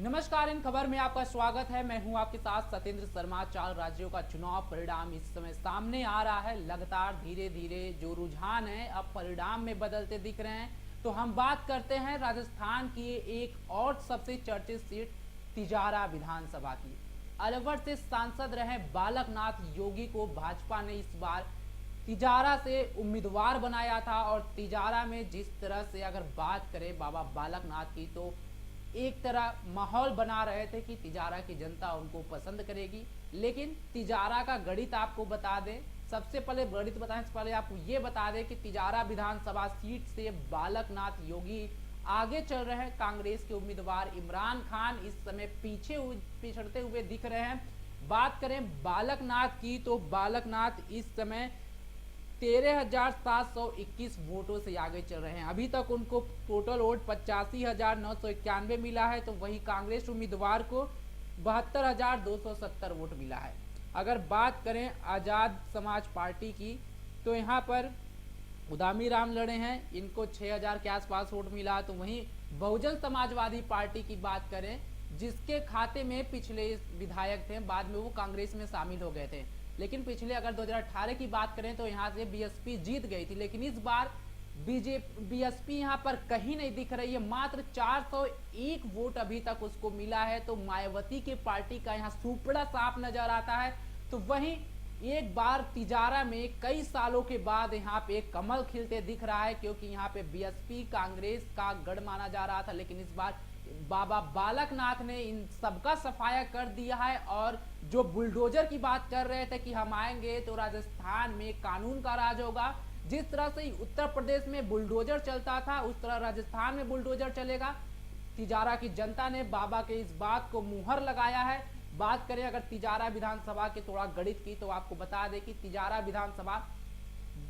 नमस्कार, इन खबर में आपका स्वागत है। मैं हूं आपके साथ सत्येंद्र शर्मा। 4 राज्यों का चुनाव परिणाम इस समय सामने आ रहा है। लगातार धीरे धीरे जो रुझान है अब परिणाम में बदलते दिख रहे हैं। तो हम बात करते हैं राजस्थान की एक और सबसे चर्चित सीट तिजारा विधानसभा की। अलवर से सांसद रहे बालकनाथ योगी को भाजपा ने इस बार तिजारा से उम्मीदवार बनाया था। और तिजारा में जिस तरह से अगर बात करें बाबा बालकनाथ की, तो एक तरह माहौल बना रहे थे कि तिजारा की जनता उनको पसंद करेगी। लेकिन तिजारा का गणित आपको बता दें, सबसे पहले गणित बताएं से पहले आपको ये बता दें कि तिजारा विधानसभा सीट से बालकनाथ योगी आगे चल रहे हैं। कांग्रेस के उम्मीदवार इमरान खान इस समय पीछे पिछड़ते हुए दिख रहे हैं। बात करें बालकनाथ की, तो बालकनाथ इस समय 13,721 वोटों से आगे चल रहे हैं। अभी तक उनको टोटल वोट 85,991 मिला है। तो वही कांग्रेस उम्मीदवार को 72,270 वोट मिला है। अगर बात करें आजाद समाज पार्टी की, तो यहाँ पर उदामी राम लड़े हैं, इनको 6,000 के आसपास वोट मिला। तो वहीं बहुजन समाजवादी पार्टी की बात करें, जिसके खाते में पिछले विधायक थे, बाद में वो कांग्रेस में शामिल हो गए थे। लेकिन पिछले अगर 2018 की बात करें तो यहाँ से बीएसपी जीत गई थी। लेकिन इस बार बीएसपी यहाँ पर कहीं नहीं दिख रही है। मात्र 401 वोट अभी तक उसको मिला है। तो मायावती की पार्टी का यहाँ सुपड़ा साफ नजर आता है। तो वहीं एक बार तिजारा में कई सालों के बाद यहाँ पे कमल खिलते दिख रहा है, क्योंकि यहाँ पे बीएसपी कांग्रेस का गढ़ माना जा रहा था। लेकिन इस बार बाबा बालकनाथ ने इन सबका सफाया कर दिया है। और जो बुलडोजर की बात कर रहे थे कि हम आएंगे तो राजस्थान में कानून का राज होगा, जिस तरह से उत्तर प्रदेश में बुलडोजर चलता था उस तरह राजस्थान में बुलडोजर चलेगा। तिजारा की जनता ने बाबा के इस बात को मुहर लगाया है। बात करें अगर तिजारा विधानसभा के थोड़ा गणित की, तो आपको बता दें कि तिजारा विधानसभा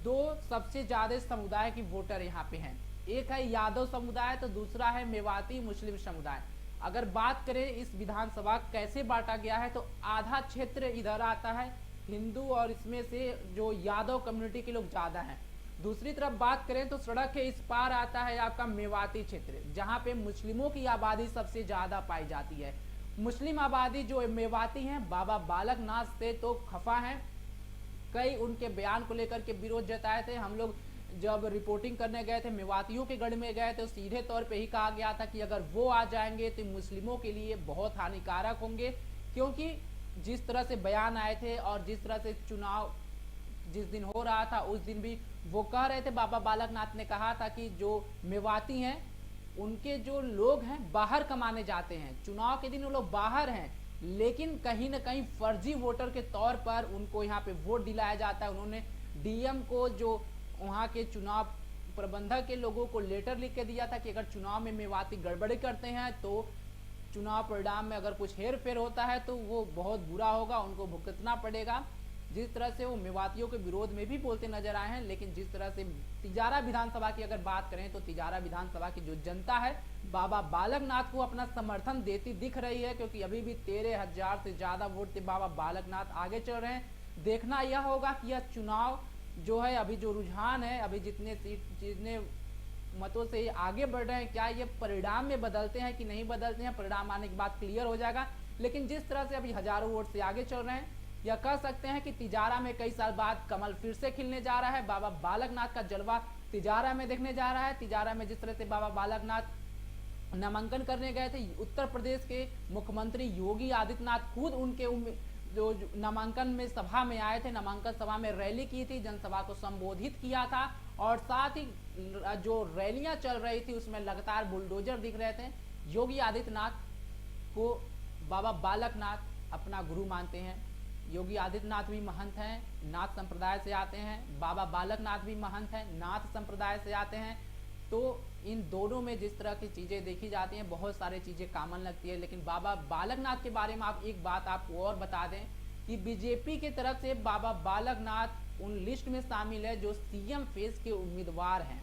दो सबसे ज्यादा समुदाय की वोटर यहाँ पे हैं। एक है यादव समुदाय, तो दूसरा है मेवाती मुस्लिम समुदाय। अगर बात करें इस विधानसभा कैसे बांटा गया है, तो आधा क्षेत्र इधर आता है हिंदू, और इसमें से जो यादव कम्युनिटी के लोग ज्यादा हैं। दूसरी तरफ बात करें तो सड़क के इस पार आता है आपका मेवाती क्षेत्र, जहां पे मुस्लिमों की आबादी सबसे ज्यादा पाई जाती है। मुस्लिम आबादी जो मेवाती हैं बाबा बालकनाथ से तो खफा हैं। कई उनके बयान को लेकर के विरोध जताए थे। हम लोग जब रिपोर्टिंग करने गए थे, मेवातियों के गढ़ में गए, तो सीधे तौर पे ही कहा गया था कि अगर वो आ जाएंगे तो मुस्लिमों के लिए बहुत हानिकारक होंगे। क्योंकि जिस तरह से बयान आए थे और जिस तरह से चुनाव जिस दिन हो रहा था उस दिन भी वो कह रहे थे, बाबा बालकनाथ ने कहा था कि जो मेवाती हैं उनके जो लोग हैं बाहर कमाने जाते हैं, चुनाव के दिन वो लोग बाहर हैं, लेकिन कहीं ना कहीं फर्जी वोटर के तौर पर उनको यहाँ पे वोट दिलाया जाता है। उन्होंने डीएम को, जो वहाँ के चुनाव प्रबंधक के लोगों को लेटर लिख के दिया था कि अगर चुनाव में मेवाती गड़बड़ी करते हैं तो चुनाव परिणाम में अगर कुछ हेर फेर होता है तो वो बहुत बुरा होगा, उनको भुगतना पड़ेगा। जिस तरह से वो मेवातियों के विरोध में भी बोलते नजर आए हैं। लेकिन जिस तरह से तिजारा विधानसभा की अगर बात करें, तो तिजारा विधानसभा की जो जनता है बाबा बालकनाथ को अपना समर्थन देती दिख रही है, क्योंकि अभी भी 13,000 से ज्यादा वोट से बाबा बालकनाथ आगे चल रहे हैं। देखना यह होगा कि यह चुनाव जो है, अभी जो रुझान है, अभी जितने मतों से आगे बढ़ रहे हैं, क्या ये परिणाम में बदलते हैं कि नहीं बदलते हैं, परिणाम आने के बाद क्लियर हो जाएगा। लेकिन जिस तरह से अभी हजारों वोट से आगे चल रहे हैं, यह कह सकते हैं कि तिजारा में कई साल बाद कमल फिर से खिलने जा रहा है। बाबा बालकनाथ का जलवा तिजारा में देखने जा रहा है। तिजारा में जिस तरह से बाबा बालकनाथ नामांकन करने गए थे, उत्तर प्रदेश के मुख्यमंत्री योगी आदित्यनाथ खुद उनके जो नामांकन में सभा में आए थे, नामांकन सभा में रैली की थी, जनसभा को संबोधित किया था। और साथ ही जो रैलियां चल रही थी उसमें लगातार बुलडोजर दिख रहे थे। योगी आदित्यनाथ को बाबा बालकनाथ अपना गुरु मानते हैं। योगी आदित्यनाथ भी महंत हैं, नाथ संप्रदाय से आते हैं। बाबा बालकनाथ भी महंत हैं, नाथ संप्रदाय से आते हैं। तो इन दोनों में जिस तरह की चीजें देखी जाती हैं, बहुत सारी चीजें कॉमन लगती है। लेकिन बाबा बालकनाथ के बारे में आप एक बात आपको और बता दें कि बीजेपी की तरफ से बाबा बालकनाथ उन लिस्ट में शामिल है जो सीएम फेज के उम्मीदवार हैं।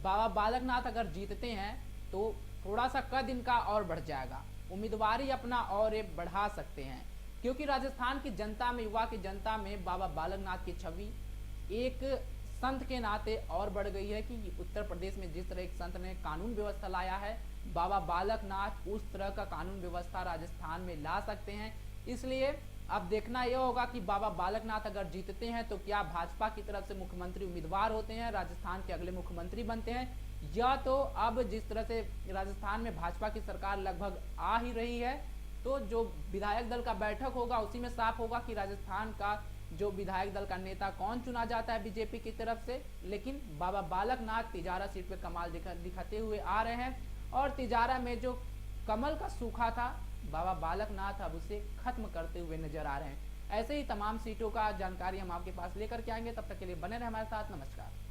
बाबा बालकनाथ अगर जीतते हैं तो थोड़ा सा कद इनका और बढ़ जाएगा, उम्मीदवारी अपना और बढ़ा सकते हैं। क्योंकि राजस्थान की जनता में, युवा की जनता में बाबा बालकनाथ की छवि एक संत के नाते और बढ़ गई है कि उत्तर प्रदेश में जिस तरह एक संत ने कानून व्यवस्था लाया है, बाबा बालकनाथ उस तरह का कानून व्यवस्था राजस्थान में ला सकते हैं। इसलिए अब देखना यह होगा कि बाबा बालकनाथ अगर जीतते हैं तो क्या भाजपा की तरफ से मुख्यमंत्री उम्मीदवार होते हैं, राजस्थान के अगले मुख्यमंत्री बनते हैं, या तो अब जिस तरह से राजस्थान में भाजपा की सरकार लगभग आ ही रही है, तो जो विधायक दल का बैठक होगा उसी में साफ होगा कि राजस्थान का जो विधायक दल का नेता कौन चुना जाता है बीजेपी की तरफ से। लेकिन बाबा बालकनाथ तिजारा सीट पे कमाल दिखाते हुए आ रहे हैं, और तिजारा में जो कमल का सूखा था बाबा बालकनाथ अब उसे खत्म करते हुए नजर आ रहे हैं। ऐसे ही तमाम सीटों का जानकारी हम आपके पास लेकर के आएंगे, तब तक के लिए बने रहे हमारे साथ। नमस्कार।